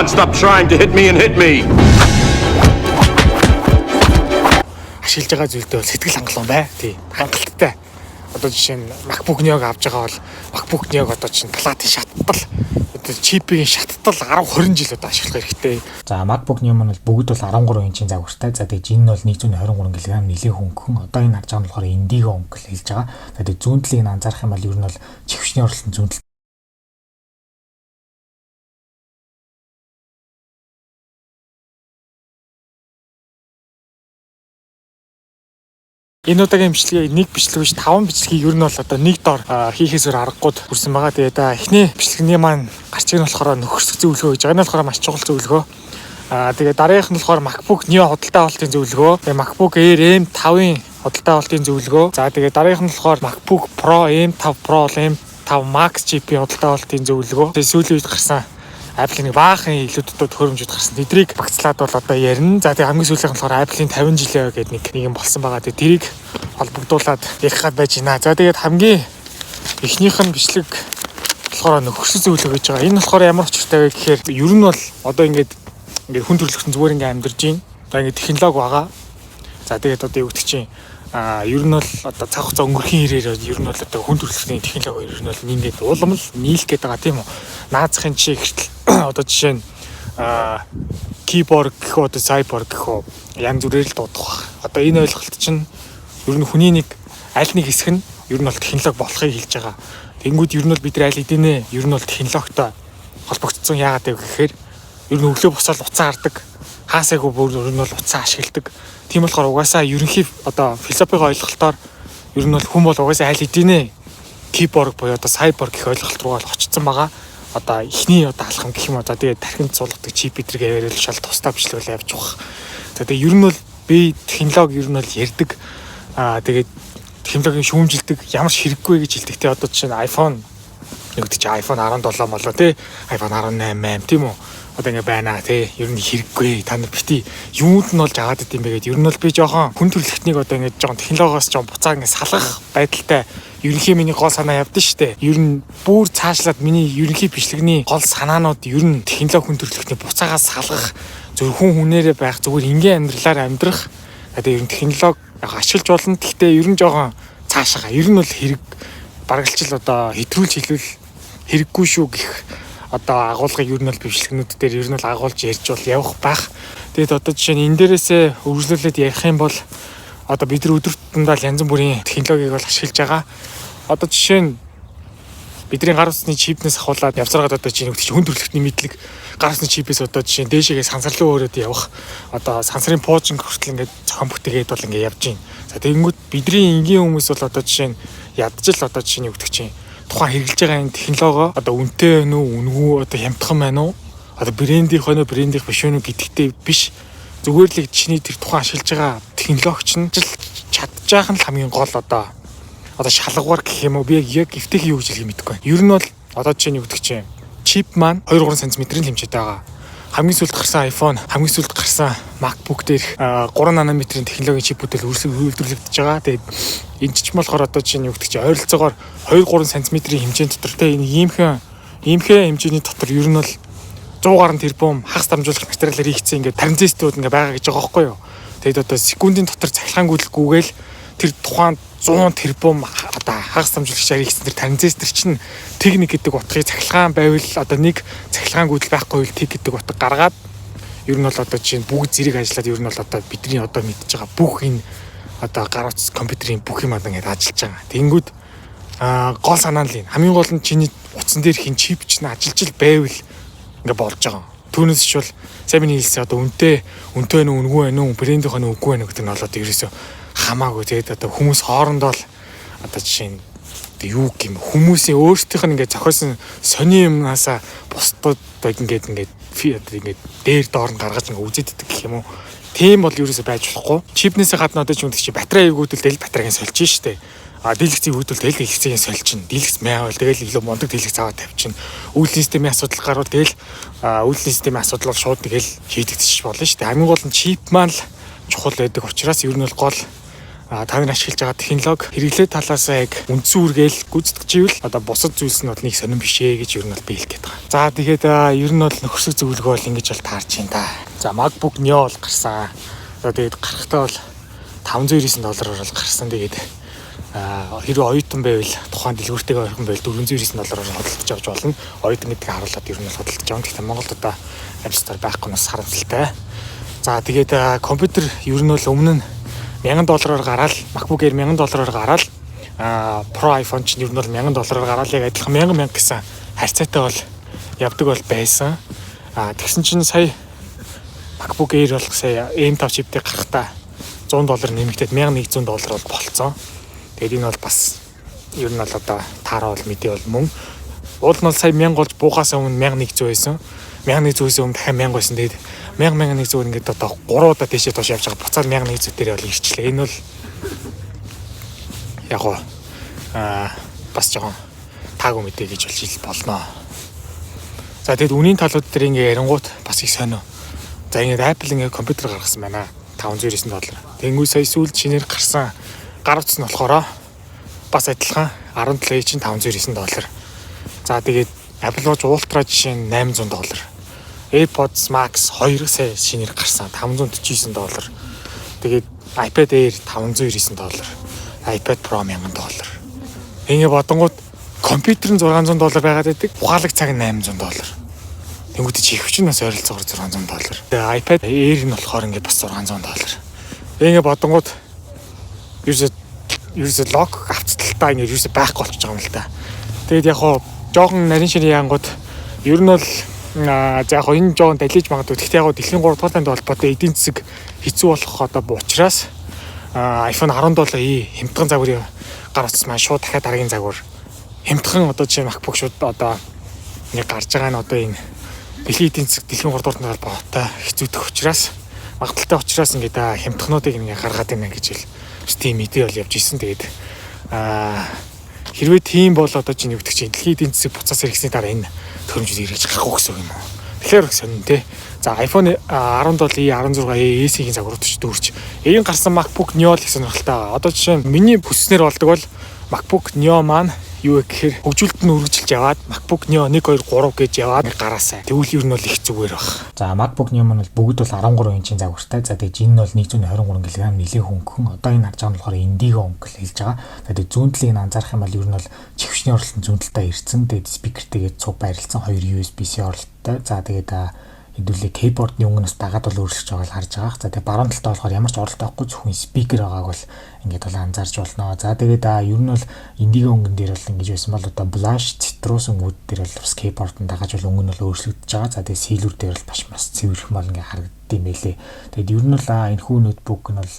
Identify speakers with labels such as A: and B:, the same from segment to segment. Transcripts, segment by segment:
A: on, stop trying to hit me and hit me.
B: Ашиглаж байгаа зүйлдээ бол сэтгэл хангалуун бай. Тий. Хангалттай. Одоо жишээ нь MacBook Neo авч байгаа бол MacBook Neo одоо чинь платын шаттал одоо чипийн шаттал 10 20 жил одоо ашиглах хэрэгтэй. За MacBook Neo маань бол бүгд бол 13 инчийн загвартай. За тэгээд энэ бол 123 кг нэлээд хөнгөн. Одоо энэ харж байгаа нь болохоор Indigo өнгө л хэлж байгаа. Тэгээд зүүндлийг нь анзаарах юм бол ер нь бол чихвчний оролцсон зүүндэл. Энэ удаагийн бичлэгийг нэг бичлэг биш 5 бичлэгийг ер нь бол одоо нэг дор хийхээс өөр аргагүй хүрсэн байгаа. Тэгээд эхний бичлэгний маань гарч ирэх нь болохоор нөхөрсөх зөвлөгөө гэж байгаа. Энэ болохоор маш чухал зөвлөгөө. Тэгээд дараагийнх нь болохоор MacBook Neo худалдаа авалтын зөвлөгөө. Тэгээд MacBook Air M5-ын худалдаа авалтын зөвлөгөө. За тэгээд дараагийнх нь болохоор MacBook Pro M5 Pro M5 Max чипийн худалдаа авалтын зөвлөгөө. Тэгээд сүүлийн үед гарсан Apple-ийн баахан илүүдүүд төхөөрөмжүүд гарсан. Тэдрийг багцлаад бол одоо ярина. За тэгээ хамгийн сүүлийнх нь болохоор Apple-ийн 50 жилээ гэдэг нэг юм болсон байгаа. Тэгээ тэрийг холбогдуулаад ярих гад байж байна. За тэгээд хамгийн эхнийх нь бичлэг болохоор нөхөрсөг зөвлөгөө гэж байгаа. Энэ болохоор ямар учиртай вэ гэхээр ер нь бол одоо ингээд хүн төрөлхтөн зүгээр ингээд амьдарч байна. Одоо ингээд технологи байгаа. За тэгээд одоо юу гэдэг чинь ер нь бол одоо цаг хугацаа өнгөрхийн хэрээр ер нь бол одоо хүн төрөлхтний технологи ер нь бол ингээд улам л нийлэх гээд байгаа тийм үү. Наазахын жишээ гэтэл одоо жишээ нь keyboard гэх үү одоо cyborg гэх үү янз бүрээр л дуудах баг. Одоо энэ ойлголт чинь ер нь хүний нэг аль нэг хэсэг нь ер нь бол технологи болохыг хэлж байгаа. Тэнгүүд ер нь бол бид нар аль хэдийнэ ер нь бол технологитой холбогдсон яагаад вэ гэхээр ер нь өглөө босоод уцаа хардаг. Хаасайгүй бүр ер нь бол уцаа ашигладаг. Тийм болохоор угаасаа ерөнхий одоо философийн ойлголтоор ер нь бол хүн бол угаасаа аль хэдийнэ keyboard буюу одоо cyborg гэх ойлголт руу очсон байгаа. Одоо эхний одоо алхам гэх юм уу. За тэгээд тархинд суулгадаг чип бидрэг аваарэл шал тусдаа бичлүүл явж байгаа. За тэгээд ер нь бол би технологи ер нь бол ярьдаг. Тэгээд технологийн шүүмжилдэг ямар ч хэрэггүй гэж хэлдэг те. Одоо жишээ нь iPhone нэг гэдэг чинь iPhone 17 болоо те. iPhone 18 тийм үү. Одоо ингэ байна те. Ер нь хэрэггүй. Та нар бити юунд нь болж аваад идэм бэ гэдэг. Ер нь бол би жоохон хүн төрөлхтнийг одоо ингэ жоохон технологиос жоохон буцаа ингэ салгах байдалтай ерөнхий миний гол санаа явдсан шүү дээ. Ер нь бүр цаашлаад миний ерөнхий бичлэгний гол санаанууд ер нь технологи хүн төрөлхтний буцаагаа салгах, зөвхөн хүнээрээ байх, зүгээр ингийн амьдралаар амьдрах. Тэгээд ер нь технологи ашиглаж болно. Гэхдээ ер нь жоохон цаашаа. Ер нь бол хэрэг баргалчил одоо хэтрүүлж хэлвэл хэрэггүй шүү гэх одоо агуулгыг ер нь бол бичлэгнүүд дээр ер нь бол агуулж ярьж бол явах байх. Тэгээд одоо жишээ нь энэ дээрээсээ үргэлжлүүлээд ярих юм бол одоо бид нар өдөр тутамдаа янз бүрийн технологиг бол ашиглаж байгаа. Одоо жишээ нь бидний гар утасны чипнээс ахуулаад явцаргаад одоо чинь хүн төрөлхтний мэдлэг гар утасны чипээс одоо жишээ нь дээшээгээ сансарлуу өөрөөд явах одоо сансрын пуужинг хүртэл ингээд зохион бүтээгээд бол ингээд явж байна. За тэгэнгүүт бидний энгийн хүмүүс бол одоо жишээ нь ядчил одоо жишээ нь юу гэдэг чинь тухайн хэрэгжилж байгаа энэ технологи одоо үнэтэй байна уу, үнэгүй одоо хямдхан байна уу? Одоо брендийнх өнөө брендийнх биш үү гэдэгтэй биш. Зүгээр л чиний тэр тухайн ашиглаж байгаа технологич нь чадчих нь л хамгийн гол одоо шалгуур гэх юм уу би яг эвтэйх юу гэж хэлэх мэдэхгүй байна. Ер нь бол одоо жишээ нь юу гэдэг чинь чип маань 2-3 см-ийн хэмжээтэй байгаа. Хамгийн сүүлд гарсан iPhone, хамгийн сүүлд гарсан MacBook дээр 3 нанометрийн технологийн чипүүд л үйлдвэрлэгдэж байгаа. Тэгээд энэ ч болохоор одоо жишээ нь юу гэдэг чинь ойролцоогоор 2-3 см-ийн хэмжээнд дотор те энэ иймхэн хэмжээний дотор ер нь бол 100 гаруй тэрбум хагас дамжуулах материалаар хийгдсэн ингээд транзистууд ингээ байгаа гэж байгаа байхгүй юу. Тэгэд одоо секундын дотор цахилгаангүйдэлгүйгээл тэр тухайн 100 тэрбум одоо хагас дамжуулагчаар хийгдсэн тэр транзистор чинь техник гэдэг утгыг цахилгаан байвал одоо нэг цахилгаангүйдэл байхгүй бол тэг гэдэг утга гаргаад ер нь бол одоо чинь бүгд зэрэг ажиллаад ер нь бол одоо бидний одоо мэдж байгаа бүх энэ одоо гар утас компьютерийн бүх юм одоо ингээд ажиллаж байгаа. Тэнгүүд гол санаа нь хамгийн гол нь чиний утсан дээр хин чип чинь ажиллаж байвал ингээ болж байгаа. Түүнээс ч бол сайн миний хэлсэн одоо үнэтэй байна уу, үнэгүй байна уу, брендийнх нь үгүй байна гэдэг нь болоод ерөөсөө хамаагүй. Тэгээд одоо хүмүүс хоорондоо л одоо жишээ нь юу гэм хүмүүсийн өөрсдийнх нь ингээ зохиосон сони юмнасаа бусдад ингээд дээр доор нь гаргаж ингээ үзэддэг гэх юм уу. Тийм бол ерөөсөө байж болохгүй. Чипнээсээ гадна одоо ч юм чи батарей өгөөдөл батарейг сольж штэ. Дэлгэцийг өгдөл дэлгэцийг сольчин. Дэлгэц маяавал тэгэл илүү мундаг дэлгэц аваад тавьчин. Үйлдвэрлэлийн системийн асуудал гарвал тэгэл үйлдвэрлэлийн системийн асуудал бол шууд тэгэл шийдэгдчих болно шүү дээ. Хамгийн гол нь чип маань л чухал байдаг учраас ер нь бол гол та нар ашиглаж байгаа технологи хэрэглээ талаас яг үндсэн үргээл гүйцэтгэживэл одоо бусад зүйлс нь бол нэг сонирн биш ээ гэж ер нь бол би хэлэх гээд байгаа. За тэгээд ер нь бол нөхөрсөг зөвлөгөө бол ингэж бол таарч байна да. За MacBook Neo бол гарсан. Тэгээд гарахтаа бол $599 бол гарсан. Тэгээд хэрвээ оюутан байвал тухайн дэлгүүртэйгээ ойрхон байвал $499 хөдөлж авч болно. Оюутан гэдгийг харуулад ер нь бол хөдөлж авна. Гэхдээ Монголд одоо App Store байхгүй нь харамсалтай. За тэгээд компьютер ер нь бол өмнө нь $1000 гараад MacBook Air $1000 гараад Pro iPhone ч ер нь бол $1000 гараад яг адилхан 1000 гэсэн харьцаатай бол явдаг бол байсан. Тэгсэн чинь сая MacBook Air бол сая M5 чиптэй гарахтаа $100 нэмэгдээд $1100 бол болцсон. Тэгээд энэ бол бас ер нь бол одоо таараа бол мэдээ бол мөн. Уул нь бол сая 1000 болж буухаас өмнө 1100 байсан. 1100-ээс өмнө дахиад 1000 байсан. Тэгээд 1100 ингээд одоо 3 удаа тийшээ тоош явж байгаа. Буцаад 1100 дээр бол ирчлээ. Энэ бол яг гоо бас жоохон таагүй мэдээ гэж болж ил болно. За тэгээд үнийн талууд дээр ингээ ярингууд бас их сонио. За ингээд Apple ингээ компьютер гаргасан байна. $599. Тэнгүү сая сүүлд шинээр гарсан гар утас нь болохоор бас адилхан 17 чинь $599. За тэгээд Apple Watch Ultra жишээ нь $800. AirPods Max 2 сая шинээр гарсан $549. Тэгээд iPad Air $599. iPad Pro $1000. Ингээ бодонгууд компьютер нь $600 байгаад байдаг. Ухаалаг цаг нь $800. Тэнгүүд чи их хүчин бас ойролцоогоор $600. Тэгээ iPad Air нь болохоор ингээ бас $600. Ингээ бодонгууд ерөөсөө лог авцталтаа ингээ ерөөсөө байхгүй болчих юм л да. Тэгээд яг хоо жоохон нарийн ширийн янгууд ер нь бол за яг энэ жоон далиж магадгүй. Гэхдээ яг дэлхийн 3 дугаар танд холбоотой эдийн засаг хэцүү болох одоо учраас iPhone 17e хямдхан загварын гар утас маань шууд дахиад дараагийн загвар хямдхан одоо жишээ MacBook шууд одоо нэг гарч байгаа нь одоо энэ дэлхийн эдийн засаг дэлхийн 3 дугаар танд холбоотой хэцүүдэх учраас магадaltaй учраас ингээд хямдхнуудыг ингээ гаргаад байна гэж хэл тийм мэдээ бол явж исэн. Тэгээд хэрвээ тийм бол одоо чинь югдчих чинь дэлхийн эдийн засаг буцаас хэрэгсний дараа энэ төхөөрөмжүүд ирэж гарахгүй гэсэн юм уу. Тэгэхээр сонин те. За iPhone 17e 16e S-ийн загварууд ч дүүрч. Эйн гарсан MacBook Neo л гэсэн сонирхолтой. Одоо жишээ нь миний бүснээр болдог бол MacBook Neo маань юу гэхээр хөгжүүлэлт нь үргэлжилж яваад MacBook Neo 1 2 3 гэж яваад гараасаа. Тэгвэл ер нь бол их зүгээр баг. За MacBook Neo маань бол бүгд бол 13 инчийн загвартай. За тэгээд энэ бол 123 кг нэлээд хөнгөн. Одоо энэ харж байгаа нь болохоор Indigo өнгө л хэлж байгаа. Тэгээд зүүндлийг нь анзаарах юм бол ер нь бол чихвшний оролтон зүүндлэлтэй ирсэн. Тэгээд спикертэйгээ цуг байрлалсан 2 USB-C оролттой. За тэгээд хэдүүлээ keyboard-ны өнгөнөөс дагаад бол өөрчлөж байгааг харж байгаа. За тэгээд баруун талдаа болохоор ямар ч оролт авахгүй зөвхөн спикер байгааг бол ингээд бол анзаарч болно. За тэгээд ер нь бол Indigo өнгөн дээр бол ингэж байсан бол одоо Blush, Citrus өнгүүд дээр бол бас keyboard-ын дагааж бол өнгө нь бол өөрчлөгдөж байгаа. За тэгээд Sealer дээр бол бас цэвэрхэн бол ингээд харагддсан байлээ. Тэгээд ер нь бол энэ хүү ноутбук нь бол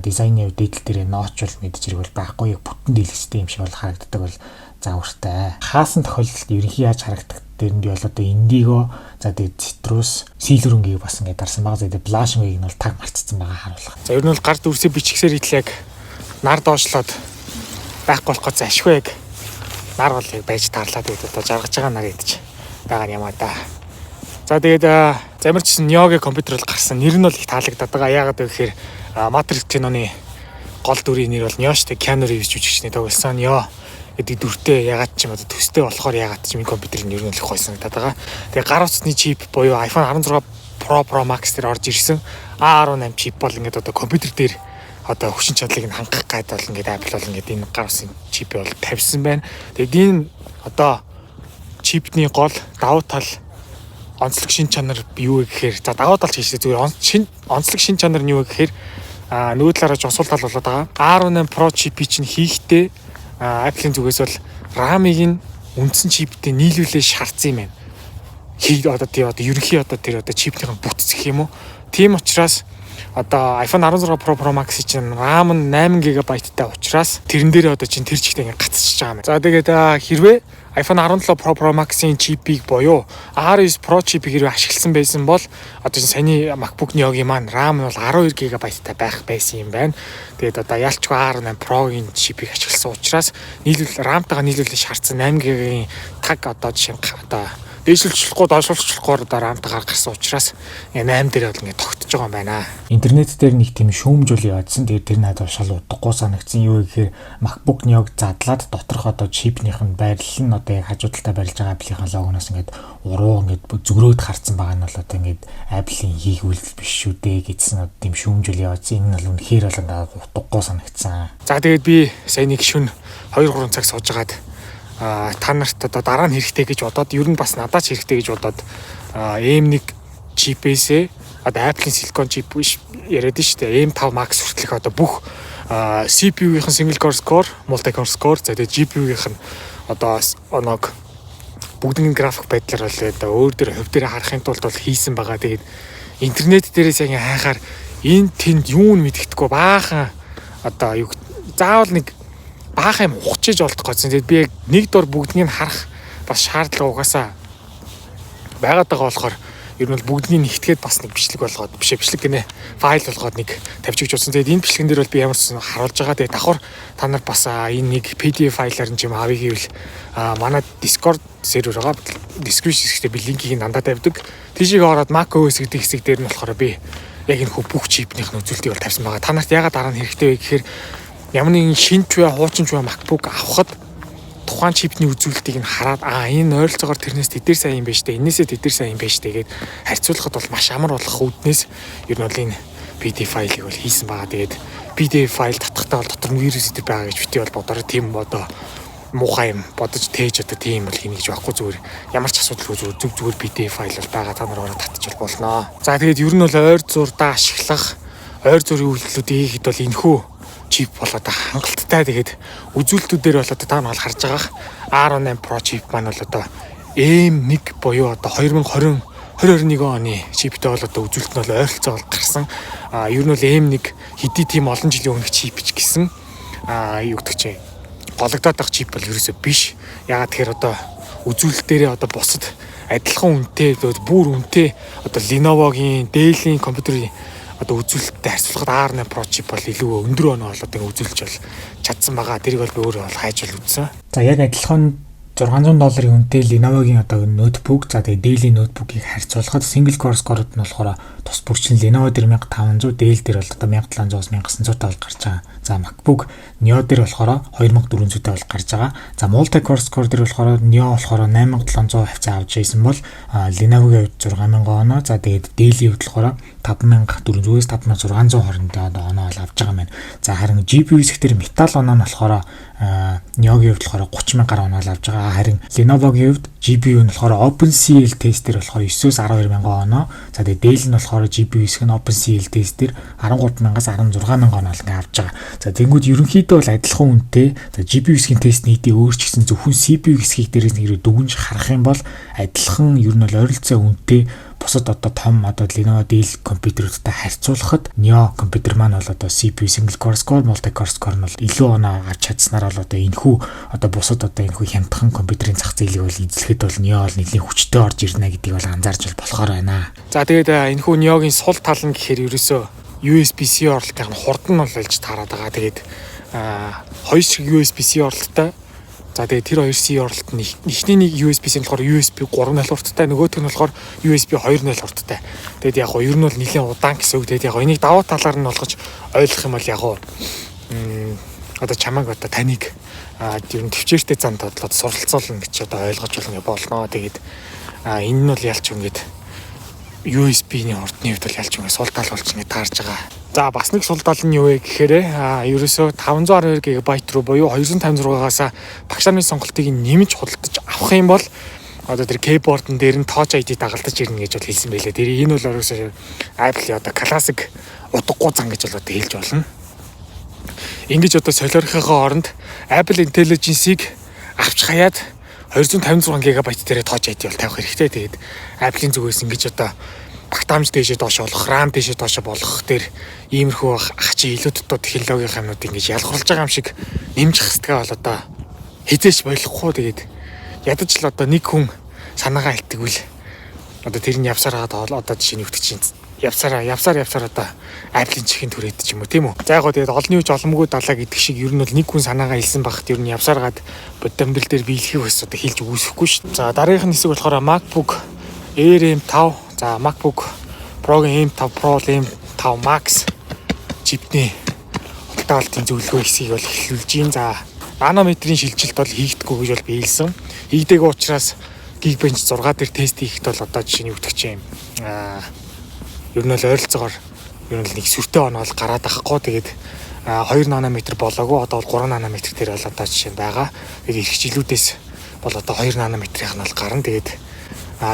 B: дизайны дэдэл дээр нотч бол мэдж ирэх бол байхгүй. Яг бүтэн дэлгэцтэй юм шиг бол харагддаг бол загвартай. Хаасан тохиолдолд ерөнхий яаж харагддаг дээр нь бол одоо Indigo, за тэгээд Citrus, Sealer өнгийг бас ингээд дарсан байгаа. За тэгээд Blush өнгийг нь бол таг марцсан байгаа харуулах. За ер нь бол гар дүрсээ бичгсээр идэл яг нар доошлоод байхгүй болох гэж ашгүй яг нар бол яг байж таарлаа. Тэгээд одоо жаргаж байгаа нар идэж байгаа юм аа да. За тэгээд замирчсан Neo-гийн компьютер бол гарсан. Нэр нь бол их таалагдаад байгаа. Яагаад гэвэл Matrix киноны гол дүрийн нэр бол Neo шүү дээ. Keanu Reeves жүжигчний тоглосон Neo гэдэг дүртэй ягаад ч юм одоо төстэй болохоор ягаад ч юм компьютерын ер нь их гой санагдаад байгаа. Тэгээ гар утасны чип буюу iPhone 16 Pro Max дээр орж ирсэн A18 чип бол ингээд одоо компьютер дээр одоо хүчин чадлыг нь хангах гайд бол ингээд Apple бол ингээд энэ гар утасны чипийг бол тавьсан байна. Тэгээд энэ одоо чипний гол давуу тал онцлог шин чанар юу гэхээр за давуу тал хийхдээ зүгээр онцлог шин чанар нь юу гэхээр нөгөө талаараа жосуул тал болоод байгаа. A18 Pro чипийг чинь хийхдээ Apple-ийн зүгээс бол RAM-ыг нь үндсэн чиптэй нийлүүлээ шаардсан юм байна. Одоо ерөнхий одоо тэр одоо чипнийх нь бүтцэх юм уу? Тийм учраас одоо iPhone 16 Pro Max чинь RAM нь 8 GB-тай учраас тэрэн дээр одоо чинь тэр чигтээ ингэ гацчихж байгаа юм. За тэгээд хэрвээ iPhone 17 Pro Max-ийн чипийг буюу R9 Pro чипийг хэрвээ ашигласан байсан бол одоо чинь саяны MacBook Neo-гийн маань RAM нь бол 12 GB-тай байх байсан юм байна. Тэгээд одоо ялчгүй R8 Pro-гийн чипийг ашигласан учраас RAM-тайгаа нийлүүлэх шаардсан 8 GB-ийн таг одоо жишээ одоо дээшилчлэхгүй доошлуулчлахгүй дараамт гаргасан учраас 8 дээр бол ингээд тогтож байгаа юм байна.
C: Интернет дээр нэг тийм шүүмжүүл яваадсан. Тэгээд тэр надад шал удахгүй санагдсан. Юу гэхээр MacBook Neo-г задлаад доторх одоо чипнийх нь байрлал нь одоо яг хажуу талдаа барилж байгаа Apple-ийн логоноос ингээд уруу ингээд зөгрөөд харцсан байгаа нь бол одоо ингээд Apple-ийн хийх үйлдэл биш шүү дээ гэсэн тийм шүүмжүүл яваадсан. Энэ нь бол үнэхээр бол надад удахгүй санагдсан.
B: За тэгээд би сая нэг шүн 2-3 цаг суужгаад та нарт одоо дараа нь хэрэгтэй гэж бодоод ер нь бас надад ч хэрэгтэй гэж бодоод M1 чипээсээ одоо Apple-ийн Silicon chip биш яриад нь шүү дээ. M5 Max хүртэлх одоо бүх CPU-ийн single core, multi-core score, за тэгээд GPU-ийн одоо оног бүгдний график байдлаар бол одоо өөр дөр хувь дээр харахын тулд бол хийсэн байгаа. Тэгээд интернет дээрээс яг хайхаар энэ тэнд юу мэддэхгүй баахан одоо юу заавал нэг баахан юм ухчиж олдох гэсэн. Тэгээд би яг нэг дор бүгднийг харах бас шаардлага угаасаа байгаад байгаа болохоор ер нь бол бүгднийг нэгтгээд бас нэг бичлэг болгоод бичлэг гинэ файл болгоод нэг тавьчих гэж бодсон. Тэгээд энэ бичлэгэн дээр бол би ямар ч харуулж байгаа. Тэгээд давхар та нар бас энэ нэг PDF файлаар нь юм авъя гэвэл манай Discord сервер байгаа. Description хэсэгтээ би линкийг дандаа тавьдаг. Тийшээ ороод macOS гэдэг хэсэг дээр нь болохоор би яг энэ бүх чипнийх нь үзүүлэлтийг бол тавьсан байгаа. Та нарт ягаад дараа нь хэрэгтэй вэ гэхээр ямар нэгэн шинж бай, хуучин бай MacBook авахад тухайн чипний үзүүлэлтийг нь хараад энэ ойролцоогоор тэрнээс тэдэр сайн юм байна штэ, энээсээ тэдэр сайн юм байна штэ гэгээд харьцуулахад бол маш амар болох үүднээс ер нь бол энэ PDF файлыг бол хийсэн байгаа. Тэгээд PDF файл татахтаа бол дотор нь вирус идэх байгаа гэж бити бол бодороо тийм одоо муухай юм бодож тээж одоо тийм бол хийнэ гэж байхгүй. Зүгээр ямар ч асуудалгүй зүгээр PDF файл бол байгаа, та нар ороод татчих болно. За тэгээд ер нь бол ойр зурдаа ашиглах, ойр зургийн үйлдэлүүдийг хийхэд бол энэхүү чип болоод хангалттай. Тэгээд үзүүлэлтүүдээр бол одоо та нар харж байгаа R18 Pro чип маань бол одоо M1 буюу одоо 2021 оны чиптэй бол одоо үзүүлэлт нь бол ойролцоо бол гарсан. Ер нь бол M1 хэдий тийм олон жилийн өмнөх чип ч гэсэн юу гэдэг чинь гологдоод байгаа чип бол ерөөсөө биш. Ягаад тэгэхээр одоо үзүүлэлтээрээ одоо бусад адилхан үнэтэй бүр үнэтэй одоо Lenovo-гийн, Dell-ийн компьютерийн одоо үзүүлэлттэй харьцуулахад R8 Pro chip бол илүү өндөр оноо болоод ингэ үзүүлж бол чадсан байгаа. Тэрийг бол би өөрөө бол хайж бол үзсэн.
C: За яг адилхан $600 үнэтэй Lenovo-гийн одоо ноутбук, за тэгээ Dell-ийн ноутбукийг харьцуулахад single core score-д нь болохоор тус бүрчлэн Lenovo дээр 1500, Dell дээр бол одоо 1700-аас 1900 таа бол гарч байгаа. За MacBook Neo дээр болохоор 2400 таа бол гарч байгаа. За multi-core score дээр болохоор Neo болохоор 8700 хавцаа авч ирсэн бол Lenovo-гийн хувьд 6000 оноо, за тэгээд Dell-ийн хувьд болохоор 5400-ээс 5600 хоорондоо оноо бол авч байгаа юм байна. За харин GPU хэсгээр метал оноо нь болохоор Neo-гийн хувьд болохоор 30,000 гаруй оноо авч байгаа. Харин Lenovo-гийн хувьд GPU нь болохоор OpenCL тест дээр болохоор 9-өөс 12,000 оноо. За тэгээд Dell нь болохоор GPU хэсэг нь OpenCL тест дээр 13,000-аас 16,000 оноо ингээ авч байгаа. За тэнгууд ерөнхийдөө бол адилхан үнэтэй. За GPU хэсгийн тест нийтийн өөр ч гэсэн зөвхөн CPU хэсгийг дээрээс нэрээ дүгнж харах юм бол адилхан ер нь бол ойролцоо үнэтэй. Бусад одоо том одоо Lenovo Dell компьютеруудтай харьцуулахад Neo компьютер маань бол одоо CPU single core score, multi core score нь бол илүү оноо авч чадсанаар бол одоо энэхүү одоо бусад одоо энэхүү хямдхан компьютерийн зах зээлийг бол эзлэхэд бол Neo бол нэлийн хүчтэй орж ирнэ гэдгийг бол анзаарч бол болохоор байна.
B: За тэгээд энэхүү Neo-гийн сул тал нь гэхээр ерөөсөө USB-C оролтын хурд нь бол олж таарад байгаа. Тэгээд хоёр шиг USB-C оролттой. За тэгээд тэр хоёр C оролт нь эхний нэг USB-C нь болохоор USB 3.0 хурдтай, нөгөөх нь болохоор USB 2.0 хурдтай. Тэгээд яг ер нь бол нэлээд удаан гэсэн үг. Тэгээд яг энийг давуу талаар нь болгож ойлгох юм бол яг одоо чамайг одоо таныг ер нь төвчээртэй зам тодлоод суралцуулна гэж одоо ойлгож болно. Тэгээд энэ нь бол ялч ингээд USB-ний хурдны хувьд бол ялч ингээд сул тал болж ингээд таарж байгаа. За бас нэг сул тал нь юу вэ гэхээр ерөөсөө 512 GB руу буюу 256-аас багш нарын сонголтыг нэмж худалдаж авах юм бол одоо тэр keyboard-н дээр нь Touch ID дагалдаж ирнэ гэж бол хэлсэн байлээ. Тэр энэ бол ерөөсөө Apple-ийн одоо классик удахгүй зан гэж бол одоо хэлж болно. Ингэж одоо солиорхийнхоо оронд Apple Intelligence-ийг авч хаяад 256 GB дээр Touch ID бол тавих хэрэгтэй. Тэгээд Apple-ийн зүгээс ингэж одоо багтаамж дээшээ доош болох, RAM дээшээ доош болох тэр иймэрхүү ах чи илүү дутуу технологийн юмнууд ингэж ялгарлаж байгаа юм шиг нэмж хэсгээ бол одоо хизээч болохгүй. Тэгээд ядаж л одоо нэг хүн санаагаа илтгэвэл одоо тэр нь явсараад одоо жишээ нь үгт чинь явсаар одоо Apple-ийн чихэнд түрээд ч юм уу тийм үү. За яг гоо тэгээд олонний үуч оломгүй далаа гэдэг шиг ер нь бол нэг хүн санаагаа хэлсэн багт ер нь явсааргаад бодомдол дээр биелэхийг бас одоо хэлж үүсэхгүй шүү. За дараагийнх нь хэсэг болохоор MacBook Air M5, за MacBook Pro-гийн M5 Pro, M5 Max чипний хөлтөөлтийн зөвлөгөө хэсгийг бол эхлүүлж гин. За нанометрийн шилжилт бол хийгдэггүй гэж бол биелсэн. Хийгдэггүй учраас Geekbench 6 дээр тест хийхэд бол одоо жишээ нь юу гэдэг чинь ер нь бол ойролцоогоор ер нь нэг сүртэй оноол гараад ахгүй. Тэгээд 2 нанометр болоогүй одоо бол 3 нанометр дээр бол одоо жишээ нь байгаа. Тэгээд их жилүүдээс бол одоо 2 нанометрийнх нь бол гарна. Тэгээд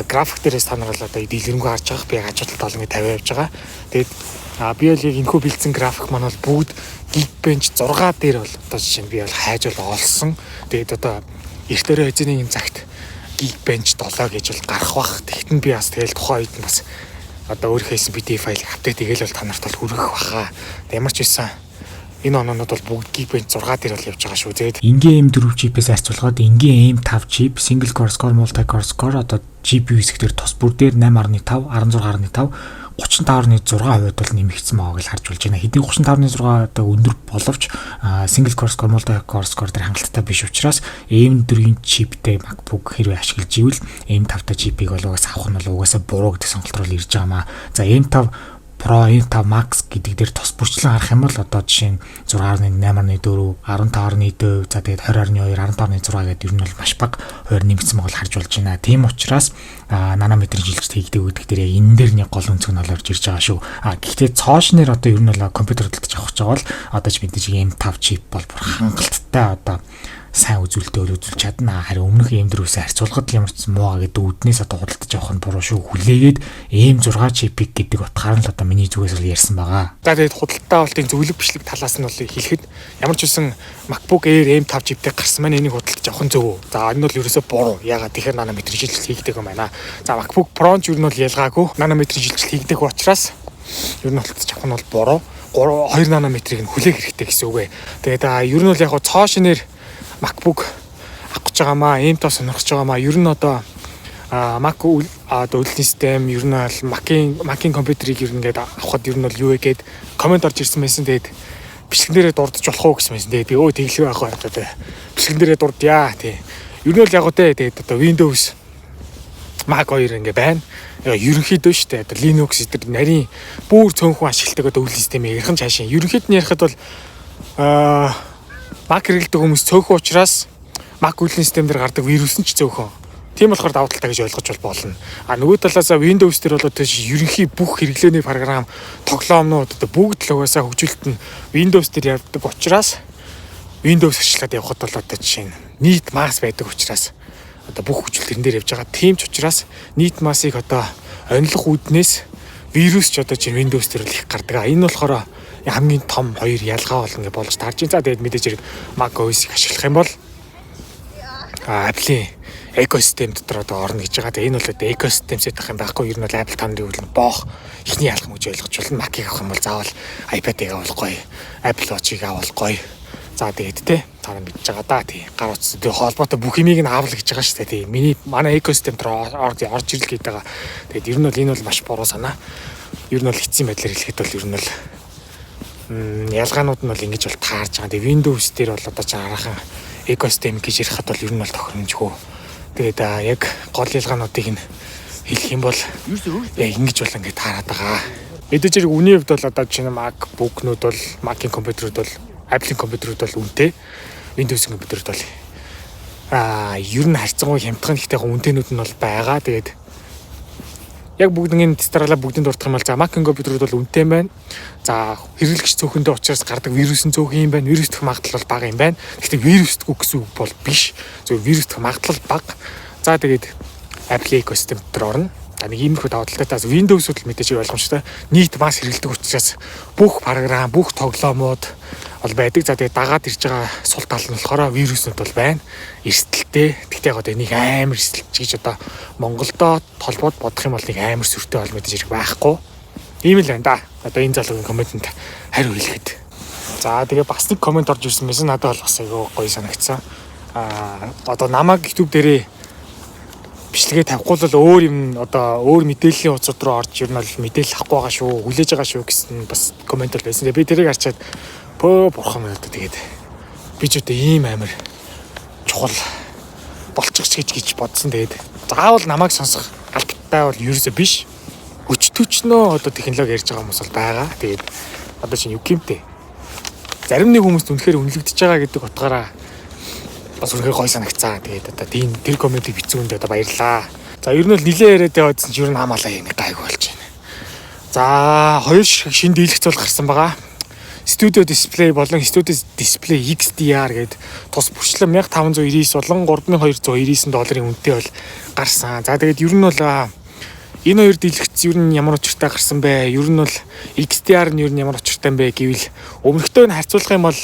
B: график дээрээс та нар бол одоо дийлэнгүй харж байгаа. Би яг ажилтнууд бол ингэ тавиа явж байгаа. Тэгээд би бол яг энэхүү бэлдсэн график маань бол бүгд Geekbench 6 дээр бол одоо жишээ нь би бол хайж бол олсон. Тэгээд одоо эрт өрөө эзэний цагт Geekbench 7 гэж бол гарах бах. Тэгэхэд нь би бас тэгэл тухайн үед нь бас одоо өөрийнхөө хийсэн PDF файлыг апдейт хийгээл бол та нарт бол хүргэх баха. Ямар ч байсан энэ ононууд бол бүгд Geekbench 6 дээр бол явж байгаа шүү. Тэгээд
C: энгийн M4 чипээс харьцуулахад энгийн M5 чип single core score multi core score одоо GPU хэсгээр тус бүр дээр 8.5, 16.5, 35.6% бол нэмэгдсэн байгаа гэж харж болж байна. Хэдий 35.6 одоо өндөр боловч single core score multi core score дээр хангалттай биш учраас M4-ийн чиптэй MacBook хэрвээ ашиглаж ивэл M5-тай чипийг бол угаасаа авах нь бол угаасаа буруу гэдэг сонголт руу ирж байгаамаа. За M5 Pro, M5 Max гэдэг дээр тус бүрчлэн харах юм бол одоо жишээ нь 6.8.4, 15.4, за тэгээд 20.2, 15.6 гэдэг ер нь бол маш бага хуваар нэмэгдсэн байгаа харж болж байна. Тийм учраас нанометрийн жилжилт хийгдэг гэдэг дээр яг энэ дээр нэг гол өнцөг нь орж ирж байгаа шүү. Гэхдээ цоошнэр одоо ер нь бол компьютер хөдөлж авах гэж байгаа бол одоо ч мэдээж M5 чип бол бүр хангалттай одоо сайн үзүүлэлтээр үзүүлж чадна. Харин өмнөх M4-өөс харьцуулахад ямар ч муу гэдэг үднээс одоо худалдаж авах нь буруу шүү. Хүлээгээд M6 чипийг гэдэг утгаар нь л одоо миний зүгээс л ярьсан байгаа.
B: За тэгээд худалдаа авалтын зөвлөг бичлэг талаас нь бол хэлэхэд ямар ч үсэн MacBook Air M5 чиптэй гарсан маань энийг худалдаж авах нь зөв үү? За энэ бол ерөөсөө буруу. Ягаад тэгэхээр нанометрийн шилжилт хийгдэг юм байна. За MacBook Pro ч ер нь бол ялгаагүй. Нанометрийн шилжилт хийгдэг учраас ер нь худалдаж авах нь бол буруу. 2 нанометрийг нь хүлээх хэрэгтэй гэсэн үг ээ. Тэгээд ер нь бол яг цоошнэр MacBook авах гэж байгаамаа, M5 сонирхож байгаамаа. Ер нь одоо Mac одоо үйлдвэрлэлийн систем ер нь бол Mac-ийн компьютерийг ер нь ингээд авахд ер нь бол юу вэ гэд комент орж ирсэн байсан. Тэгээд бичлэгэн дээрээ дурдж болох уу гэсэн байсан. Тэгээд би өө тэглэв яах вэ одоо бичлэгэн дээрээ дурдъя тий. Ер нь бол яг үтэй тэгээд одоо Windows Mac 2 ингээ байна. Ерөнхийдөө шүү дээ. Одоо Linux эдгээр нарийн бүр цөөнхөн ашигладаг одоо үйлдвэрлэлийн системийг ярих нь цаашаа. Ерөнхийд нь ярихад бол Mac хэрэглэдэг хүмүүс цөөхөн учраас Mac үйлдвэрлэлийн систем дээр гардаг вирус нь ч цөөхөн. Тийм болохоор давуу талтай гэж ойлгож болно. Нөгөө талаас Windows дээр бол одоо ерөнхий бүх хэрэглээний програм, тоглоомнууд одоо бүгд л угаасаа хөгжүүлэлт нь Windows дээр явдаг учраас Windows ашиглаад явхад бол одоо жишээ нь нийт масс байдаг учраас одоо бүх хөгжил тэрэн дээр явж байгаа. Тийм ч учраас нийт массыг одоо онилох үүднээс вирус ч одоо чинь Windows дээр л их гардаг. Энэ болохоор хамгийн том хоёр ялгаа болно гэж болж таарч байна. За тэгээд мэдээж хэрэг Mac OS-ийг ашиглах юм бол Apple-ийн экосистем дотор одоо орно гэж байгаа. Тэгээд энэ бол одоо экосистем сэтэх юм байхгүй. Ер нь бол Apple таны үйл нь боох ихний ялгам гэж ойлгож байна. Mac-ийг авах юм бол заавал iPad-ыг авах гоё, Apple Watch-ыг авах гоё. За тэгээд те та нар мэдж байгаа да тий гар утстай холбоотой бүх юмыг нь аавал гэж байгаа шүү дээ. Тий манай экосистем дотор орж ирэл гээд байгаа. Тэгээд ер нь бол энэ бол маш буруу санаа. Ер нь бол эцсийн байдлаар хэлэхэд бол ер нь бол ялгаанууд нь бол ингэж бол таарж байгаа. Тэгээ Windows дээр бол одоо чараахан экосистем гэж ярихад бол ер нь бол тохиромжгүй. Тэгээд яг гол ялгаануудыг нь хэлэх юм бол яг ингэж бол ингэ таарад байгаа. Мэдээж хэрэг үний хувьд бол одоо жишээ нь MacBook-нууд бол Mac-ийн компьютерүүд бол Apple-ийн компьютерүүд бол үнэтэй. Windows-ийн компьютерүүд бол ер нь харьцангуй хямдхан ихтэй үнэтэйнүүд нь бол байгаа. Тэгээд яг бүгднийг тестарлаа бүгдэнд дурдах юм бол за Mac-ийн компьютерүүд бол үнэтэй юм байна. За хэрэглэгч цөөхөндөө учраас гардаг вирусын цөөхөн юм байна. Вирусдох магадлал бага юм байна. Гэхдээ вирусдгүй гэсэн үг бол биш. Зөв вирусдох магадлал бага. За тэгээд Apple экосистем дотор орно. Нэг иймэрхүү давуу талтай. Windows-ууд л мэдээж ойлгомжтой. Нийт масс хэрэглэдэг учраас бүх програм, бүх тоглоомууд бол байдаг. За тэгээд дагаад ирж байгаа сул тал нь болохоор вируснууд бол байна. Эрсдэлтэй. Тэгтээ яг нэг амар эрсдэлч гэж одоо Монголдоо толбоод бодох юм бол нэг амар сүртэй бол мэдээж хэрэг байхгүй. Ийм л байна да. Одоо энэ залуугийн комментэнд хариу хэлэхэд. За тэгээд бас нэг комент орж ирсэн байсан. Надад бол бас айгүй гоё санагдсан. Одоо намайг YouTube дээрээ бичлэгээ тавихгүй л өөр юм одоо өөр мэдээллийн хуудасууд руу орж ер нь бол мэдээлэл авахгүй байгаа шүү, хүлээж байгаа шүү гэсэн бас комент бол байсан. Би тэрийг харчаад бурхан минь одоо тэгээд би ч одоо ийм амар чухал болчихч гэж бодсон. Тэгээд заавал намайг сонсох албатай бол ерөөсөө биш. Өчтөчнөө одоо технологи ярьж байгаа хүмүүс бол байгаа. Тэгээд одоо чинь юу гэмтэй. Зарим нэг хүмүүст үнэхээр үнэлэгдэж байгаа гэдэг утгаараа бас үнэхээр гой санагцаа. Тэгээд одоо тэр комментиг бичсэн хүнд одоо баярлаа. За ер нь бол нилээ яриад яваадсан чинь ер нь хамаалаа юм гайгүй болж байна. За хоёр шинэ дийлэгц бол гарсан байгаа. Studio Display болон Studio Display XDR гэдэг тус бүрчлэн 1599 болон 3299 долларын үнэтэй бол гарсан. За тэгээд ер нь бол энэ хоёр дийлэгц ер нь ямар учиртай гарсан бэ? Ер нь бол XDR нь ер нь ямар учиртай юм бэ гэвэл өмнөхтэй нь харьцуулах юм бол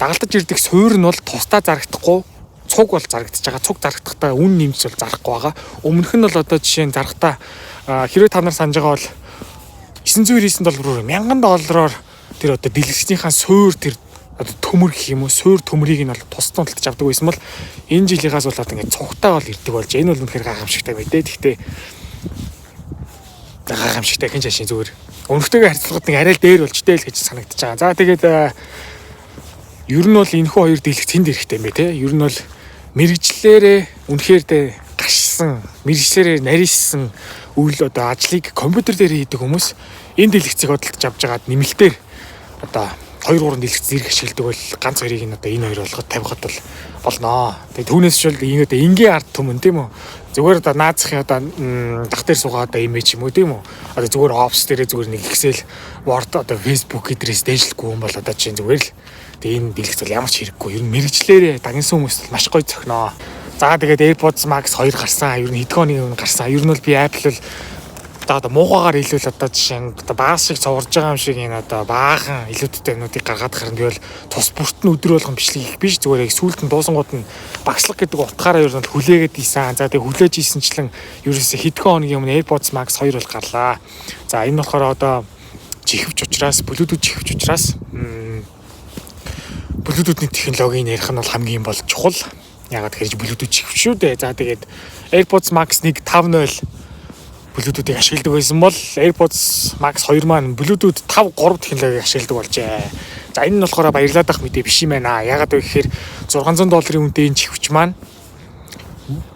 B: дагалдаж ирдэг суур нь бол тусдаа зарагдахгүй, цуг бол зарагдаж байгаа. Цуг зарагдахтаа үн нэмж бол зарахгүй байгаа. Өмнөх нь бол одоо жишээ нь зарахтаа хэрвээ та нар санаж байгаа бол $990 $1000 тэр одоо дэлгэцнийхаа суур тэр одоо төмөр гэх юм уу, суур төмрийг нь бол тусдаа худалдаж авдаг байсан бол энэ жилийнхаас болоод ингээд цугтаа бол ирдэг болж энэ бол үнэхээр гайхамшигтай мэдээ. Гэхдээ гайхамшигтай хин шашин зүгээр өмнөхтэйгээ харьцуулахад нэг арай л дээр болжтэй л гэж санагдаж байгаа. За тэгээд ер нь бол энэхүү хоёр дийлэгц хэнд хэрэгтэй юм бэ те? Ер нь бол мэрэгчлэрээ үнэхээр гашсан, мэрэгчлэрээ нарийсан үйл одоо ажлыг компьютер дээр хийдэг хүмүүс энэ дийлэгцийг хөдөлж авч байгаад нэмэлтээр одоо 2-3 дийлэгц зэрэг ашигладаг бол ганц хоёрыг нь одоо энэ хоёр болгоод тавихад бол болноо. Тэгээд түүнээс ч бол энэ одоо энгийн ард түмэн тийм үү? Зүгээр одоо наазахын одоо дах дээр суугаад одоо имиж юм уу тийм үү? Одоо зүгээр Office дээрээ зүгээр нэг Excel, Word одоо Facebook гэдрээс дээшлэхгүй юм бол одоо чинь зүгээр л тэгээд энэ дийлэгц бол ямар ч хэрэггүй. Ер нь мэрэгчлэрээ дагнсан хүмүүст маш гоё зохиноо. За тэгээд AirPods Max 2 гарсан. Ер нь хэдхэн өдрийн өмнө гарсан. Ер нь бол би Apple бол одоо муугаагаар хэлвэл одоо жишээ нь одоо баас шиг цоврж байгаа юм шиг энэ одоо баахан илүүдтэй нүдийг гаргаад харна гэвэл тус бүрт нь өдөр болгон бичлэг их биш зүгээр яг сүүлд нь дуусангууд нь багшлах гэдэг утгаараа ер нь хүлээгээд ийсэн. За тэгээ хүлээж ийсэнчлэн ерөөсө хэдхэн хоногийн өмнө AirPods Max 2 бол гарлаа. За энэ болохоор одоо чихвч учраас Bluetooth чихвч учраас Bluetooth-ийн технологийн ярих нь бол хамгийн бол чухал. Ягаад гэхээр Bluetooth чихвч шүү дээ. За тэгээд AirPods Max 1.5.0 Bluetooth-ийг ашигладаг байсан бол AirPods Max 2 маань Bluetooth 5.3 технологиг ашигладаг болжээ. За энэ нь болохоор баярлаад ах мэдээ биш юм байна. Ягаад вэ гэхээр $600 үнэтэй энэ чихвч маань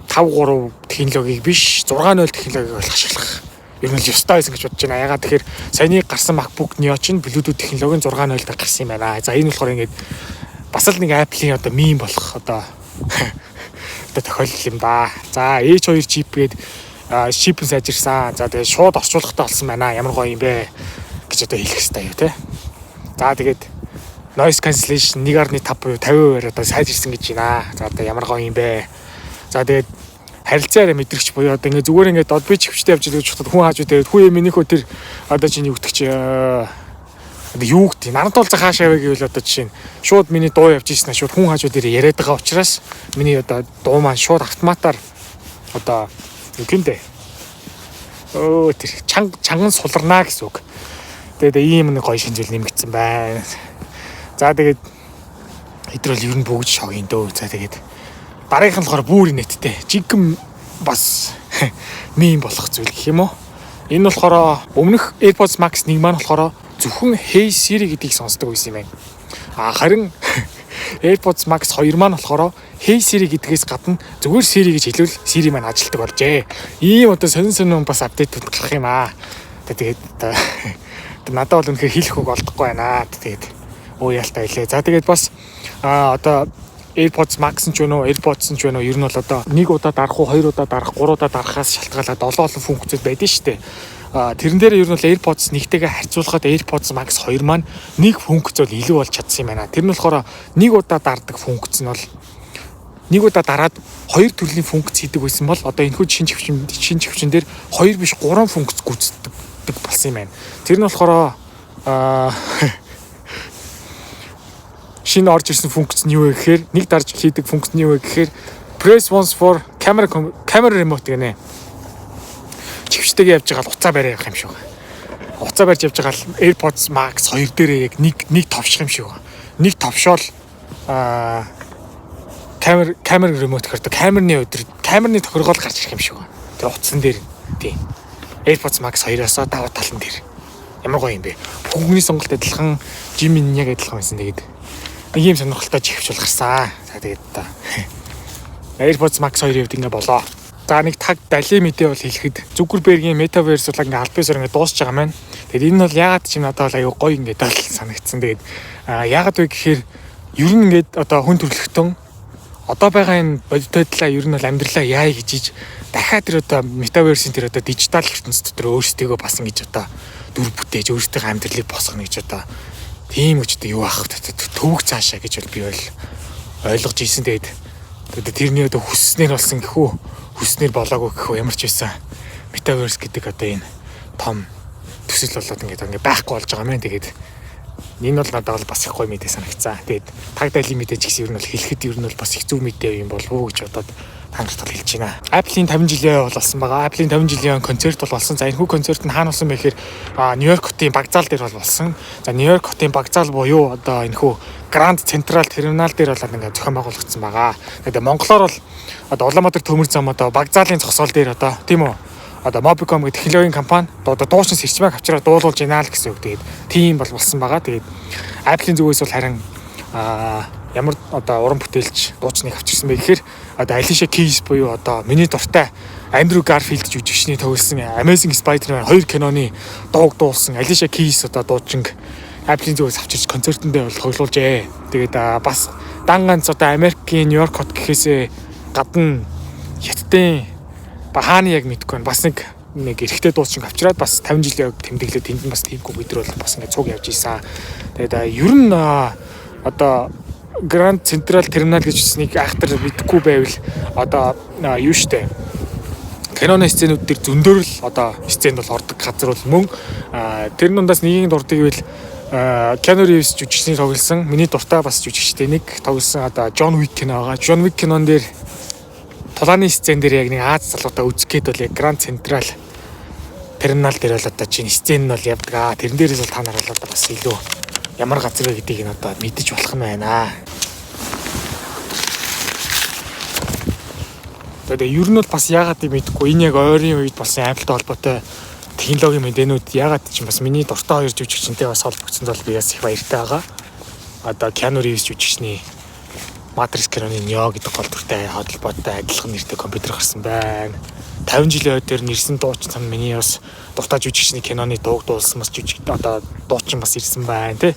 B: 5.3 технологиг биш 6.0 технологиг бол ашиглах. Ер нь л ёстой байсан гэж бодож байна. Ягаад тэгэхээр саяны гарсан MacBook Neo чинь Bluetooth технологийн 6.0 дээр гарсан юм байна. За энэ болохоор ингээд бас л нэг Apple-ийн одоо мим болох одоо тохиолдол юм да. За H2 chip гээд шипэн сайжирсан. За тэгээд шууд орчуулгатай болсон байна. Ямар гоё юм бэ гэж одоо хэлэх хэрэгтэй юу те. За тэгээд noise cancellation 1.5 буюу 50% одоо сайжирсан гэж байна. За одоо ямар гоё юм бэ. За тэгээд харилцаараа мэдрэгч буюу одоо ингээ зүгээр ингээ Dolby чивчтэй явж байгаа ч хүн хааж үдээд хүн минийхөө тэр одоо чинь юу гэдэгч одоо юу гэдэг нарантуул захаашаа вэ гэвэл одоо жишээ нь шууд миний дуу явж ийснэ шууд хүн хааж үдээр яриад байгаа учраас миний одоо дуу маань шууд автоматар одоо юу гэмдэ тэр чанган суларнаа гэсэн үг. Тэгээд ийм нэг гоё шинжил нэмэгдсэн байна. За тэгээд хэдрэл ер нь бүгд шогийн дөө. За тэгээд дараагийнх нь болохоор бүр нэттэй. Жигэн бас мим болох зүйл гэх юм уу. Энэ болохоор өмнөх AirPods Max 1 маань болохоор зөвхөн Hey Siri гэдгийг сонсдог байсан юм байна. Харин AirPods Max 2 маань болохоор Hey Siri гэдгээс гадна зүгээр Siri гэж хэлвэл Siri маань ажилтдаг болжээ. Ийм одоо сонин бас апдейтууд гарах юм аа. Тэгээд надад бол үнэхээр хэлэх үг олдохгүй байна. Тэгээд яалтаа хэлээ. За тэгээд бас одоо AirPods Max нь ч вэ нөө AirPods нь ч вэ нөө ер нь бол одоо нэг удаа дарах уу, хоёр удаа дарах, гурав удаа дарахаас шалтгаалаад олон функцүүд байдаг шүү дээ. Тэрэн дээр ер нь бол AirPods нэгтэйгээ харьцуулахад AirPods Max 2 маань нэг функц бол илүү болж чадсан юм байна. Тэр нь болохоор нэг удаа дардаг функц нь бол нэг удаа дараад хоёр төрлийн функц хийдэг байсан бол одоо энэхүү шинж хүчин дээр 2 биш 3 функц гүйцэтгэдэг болсон юм байна. Тэр нь болохоор шинэ орж ирсэн функц нь юу вэ гэхээр нэг дарж хийдэг функц нь юу вэ гэхээр press once for camera remote гэнэ. Чивчтэйгээ явж байгаа л уцаа барай явах юм шиг байна. Уцаа барьж явж байгаа л AirPods Max 2 дээрээ яг нэг товших юм шиг байна. Нэг товшоол камер ремонт гэхээр камерны тохиргол гарч ирэх юм шиг байна. Тэр утсан дээр тий. AirPods Max 2-оос даваа талан дээр. Ямар гоё юм бэ? Бүгний сонголт адилхан, Jimmy яг адилхан байсан. Тэгээд нэг юм сонирхолтой жигвч бол гарсан. За тэгээд та AirPods Max 2-ийн хувьд ингээ болоо. За нэг таг далийн мэдээ бол хэлэхэд Zuckerberg-ийн Metaverse бол ингээ аль биесээр ингээ дуусч байгаа маань. Тэгээд энэ бол ягаад ч юм надад бол аюу гоё ингээ дал санагдсан. Тэгээд ягаад вэ гэхээр ер нь ингээд одоо хүн төрөлхтөн одоо байгаа энэ бодит байдлаа ер нь бол амьдралаа яа гэж дахиад тэр одоо Metaverse-ийн тэр одоо дижитал ертөнцийн дотор өөрсдөө бас ингэж одоо дүр бүтээж өөрсдөө амьдралыг босгоно гэж одоо тийм үгч одоо юу аах төвөг цаашаа гэж бол би бол ойлгож ийсэн. Тэгээд тэрний одоо хүснээр болсон гэхүү хүснээр болоогүй гэхүү ямар ч байсан Metaverse гэдэг одоо энэ том төсөл болоод ингээд байхгүй болж байгаа юм. Тэгээд энэ бол надад бол бас их гоё мэдээ санагцсан. Тэгээд таг дайлын мэдээ ч гэсэн ер нь бол хэлэхэд ер нь бол бас их зөв мэдээ юм болов уу гэж бодоод хангалттай хэлж байна. Apple-ийн 50 жилийн болсон байгаа. Apple-ийн 50 жилийн концерт бол болсон. За энэ хүү концерт нь хаана болсон бэ гэхээр Нью-Йорк хотын багзаал дээр бол болсон. За Нью-Йорк хотын багзаал буюу одоо энэ хүү Grand Central Terminal дээр бол ингээд зохион байгуулагдсан байгаа. Тэгээд монголоор бол одоо Улаанбаатар төмөр зам одоо багзаалын зогсоол дээр одоо тийм үү одоо Mobicom гэх технологийн компани одоо дуучин сэрчмэг авчираа дуулуулж ийна л гэсэн үг. Тэгээд тийм бол болсон байгаа. Тэгээд Apple-ийн зүгээс бол харин ямар одоо уран бүтээлч дуучныг авчирсан бэ гэхээр одоо Alicia Keys буюу одоо миний дуртай Andrew Garfield жүжигчний тоглосон Amazing Spider-Man 2 киноны дууг дуулсан Alicia Keys одоо дуучин Apple-ийн зүгээс авчирч концертондөө бол тоглуулжээ. Тэгээд бас дан ганц одоо Америкийн Нью-Йорк хот гэхээсээ гадна хятадын хааны яг мэдгүй байна. Бас нэг эрэгтэй дуусчин авчираад бас 50 жилийн тэмдэглээд тэнд бас тиймгүй бид нар бол бас ингэ цуг явж ийсэн. Тэгээд ер нь одоо Grand Central Terminal гэж үснийг айхтар мэдгүй байвал одоо юу штэ киноны сценүүд дээр зөндөр л одоо сценд бол ордог газар бол мөн тэр дундаас нэгийг дурддаг ивэл Keanu Reeves жүжигчний тоглосон миний дуртай бас жүжигчтэй нэг тоглосон одоо John Wick кино байгаа. John Wick кинон дээр тулааны сцен дээр яг нэг Аз залуудаа үзэх гээд бол яг Grand Central Terminal дээр бол одоо чинь сцен нь бол явдаг. Тэрэн дээрээс бол та нар бол одоо бас илүү ямар газар вэ гэдгийг нь одоо мэдэж болох юм байна. Тэгээд ер нь бол бас яагаад юм мэдэхгүй энэ яг ойрын үед болсон Apple-тай холбоотой технологийн мэдээнүүд яагаад ч юм бас миний дуртай хоёр жүжигчтэй бас холбогдсон бол би бас их баяртай байгаа. Одоо Keanu Reeves жүжигчний Matrix киноны Neo гэдэг гол дүртэй холбоотой адилхан нэртэй компьютер гарсан байна. 50 жилийн ойд дээр нэрсэн дуучин сан миний бас дуртай жүжигчний киноны дууг дуулсан бас жүжиг одоо дуучин бас ирсэн байна тий.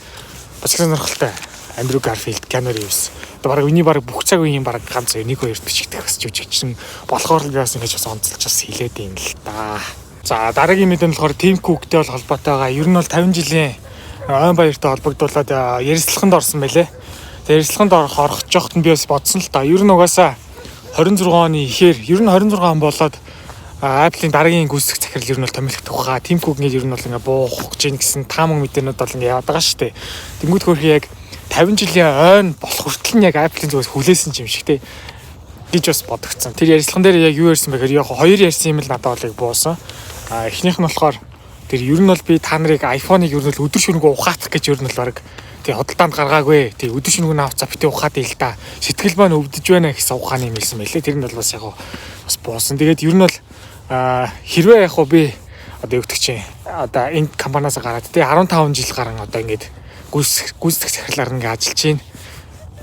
B: Бас их сонирхолтой. Andrew Garfield, Keanu Reeves. Одоо баг бүх цаг үеийн баг ганц нэг хоёр төчигдэх бас жүжигчин болохоор л бас ингэж бас онцолж бас хилээд юм л та. За дараагийн мэдэн болохоор Tim Cook-тэй бол холбоотой байгаа. Ер нь бол 50 жилийн ойн баяртай холбогдуулаад ярилцлаганд орсон байлээ. Ярилцлаганд орох жоохт нь би бас бодсон л та. Ер нь угаасаа 26 оны ихээр ер нь 26 он болоод Apple-ийн дараагийн гүйцэтгэх захирал ер нь бол томилогдох байгаа. Tim Cook ингээд ер нь бол ингээ буух гэж гисэн таамаг мэдээнүүд бол ингээ яваад байгаа шүү дээ. Тэнгүүд хөрхи яг 50 жилийн ойн болох хүртэл нь яг Apple-ийн зүгээс хүлээсэн юм шиг те гэж бас бодогдсон. Тэр ярилцлаган дээр яг юу ярьсан бэ гэхээр яг хоёр ярьсан юм л надад бол буусан. Эхнийх нь болохоор тэр ер нь бол би та нарыг iPhone-ыг ер нь л өдөр шөнөгүй ухаатах гэж ер нь бол баг тий хөдөлтанд гаргаагүй. Тий өдөр шөнөгүй навцаа бити ухаад ил та. Сэтгэл маань өвдөж байна гэсэн ухааны юм хэлсэн байлээ. Тэр нь бол бас яг бас буусан. Тэгээд ер нь бол хэрвээ яг би одоо юу гэдэг чинь одоо энэ компаниас гараад тий 15 жил гарan одоо ингээд гүйцэтгэх захирлаар ингээд ажиллаж байна.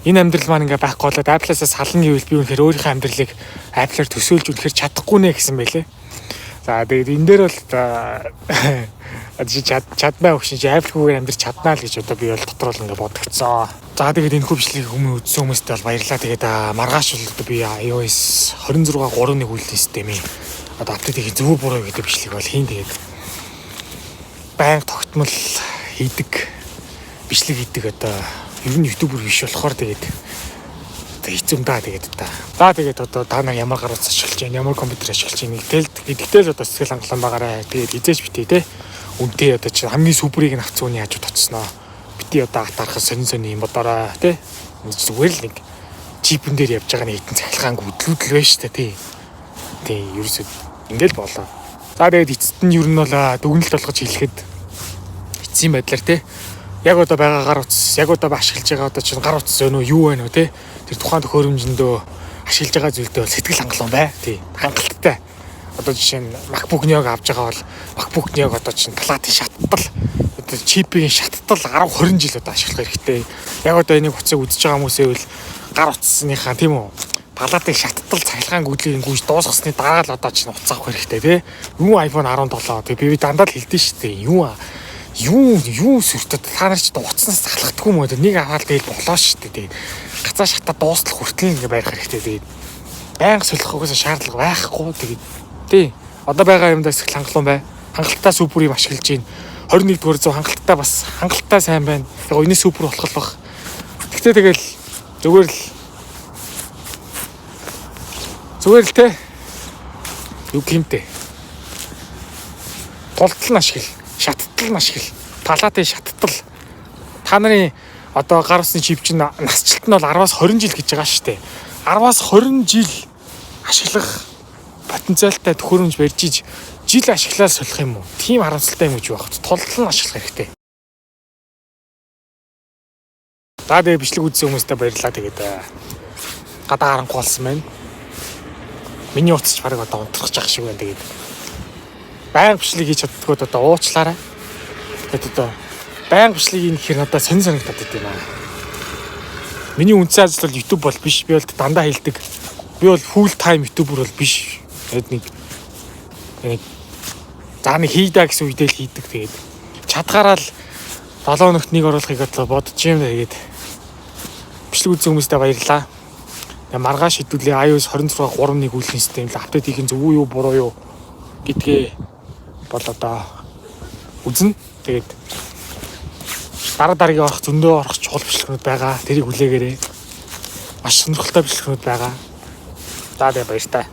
B: Энэ амьдрал маань ингээд байхгүй болоод Apple-аас сална гэвэл би үнэхээр өөрийнхөө амьдралыг Apple-аар төсөөлж үнэхээр чадахгүй нэ гэсэн байлээ. За тэгээд энэ дээр бол чадмаа өгшин чи Apple-гүйгээр амьдрч чаднаа л гэж одоо би бол дотор бол ингээд бодогцсон. За тэгээд энэ хүү бичлэгийг үзсэн хүмүүстээ бол баярлалаа. Тэгээд маргааш бол одоо би iOS 26 3.1 үйлдэл системийн одоо апдейт хийх зөв буруу гэдэг бичлэг бол хийн. Тэгээд байнга тогтмол хийдэг бичлэг хийдэг одоо ер нь ютубер биш болохоор тэгээд хэцүү даа тэгээд та. За тэгээд одоо та нар ямар гарууд ашиглаж байна, ямар компьютер ашиглаж байна гэдэгтэл одоо сэтгэл хангалуун байгаарай. Тэгээд эзэж битээ те. Үнтэй одоо чи хамгийн суперийг нь авцсан үний хажууд очсноо. Бити одоо атаарах сонин юм бодорой те. Зүгээр л нэг чипэн дээр явж байгаа нэг хитэн цахилгаанг хөдлүүдл байна шүү дээ тий. Ерөөсөө ингээл болоо. За тэгээд эцэст нь ер нь бол дүгнэлт болгож хэлэхэд эцсийн байдлаар те яг одоо байгаа гар утас, яг одоо ашиглаж байгаа одоо чинь гар утас өнөө юу вэ нөө те? Тэр тухайн төхөөрөмжөндөө ашиглаж байгаа зүйлдээ бол сэтгэл хангалуун бай. Тий. Хангалттай. Одоо жишээ нь MacBook Neo авч байгаа бол MacBook Neo одоо чинь платын шаттал, одоо чипийн шаттал 10 20 жил одоо ашиглах хэрэгтэй. Яг одоо энийг утсыг үзэж байгаа хүмүүсээ бол гар утасныхаа тийм үү? Палатын шаттал цахилгаан гүйлгийг гүйж дуусгасны дараа л одоо чинь утас авах хэрэгтэй тий. Юу iPhone 17 тий би дандаа л хэлдэж штэ. Юу сүртэд та нар ч утаснаас залхдаггүй мөн нэг аваад тэгэл болоо штэ тий. Гацаа шатаа дуустал хүртэл ингээ байрах хэрэгтэй тий. Байнга солихгүйс шаардлага байхгүй тэгээд тий. Одоо байгаа юмдаа сэтгэл хангалуун бай. Хангалттай супер юм ашиглаж гин. 21-р зуун хангалттай бас хангалттай сайн байна. Яг энэ супер болох бах. Тэгтээ тэгэл зүгээр л те. Юу гэмтэй. Тултал нь ашигла, шаттал нь ашигла, палатын шаттал. Та нарын одоо гар усны чип чинь насжилт нь бол 10-аас 20 жил гэж байгаа шүү дээ. 10-аас 20 жил ашиглах потенциалтай төхөөрөмж барьж жил ашиглаад солих юм уу? Тим харамсалтай юм гэж байна. Тултал нь ашиглах хэрэгтэй. За тэгээ бичлэг үзсэн хүмүүстээ баярлалаа. Тэгээд гадаа харанхуй болсон байна. Миний утасч барыг одоо унтрах жах шиг байна. Тэгээд байнга бичлэг хийж чаддгууд одоо уучлаарай. Тэгээд одоо байнга бичлэг ийн гэхээр надад сонир санагдаад байт юм аа. Миний үндсэн ажил бол YouTube бол биш. Би бол дандаа хэлдэг. Би бол full time YouTuber бол биш. Тэгээд нэг зааны хийдаа гэсэн үедээ л хийдэг. Тэгээд чадгаараа л 7 өнөخت нэг оруулахыг бодлоо бодож юм. Тэгээд бичлэг үзсэн хүмүүстээ баярлалаа. Маргааш хэдүүлээ iOS 26 3.1 үйлхэн систем л апдейт хийх зөв үү буруу юу гэдгээ бол одоо үзнэ. Тэгээд дараагийн орох зөндөө орох чухал бичлэгнүүд байгаа. Тэрийг хүлээгээрэй. Маш сонирхолтой бичлэгнүүд байгаа. За тэгээ баяр таа.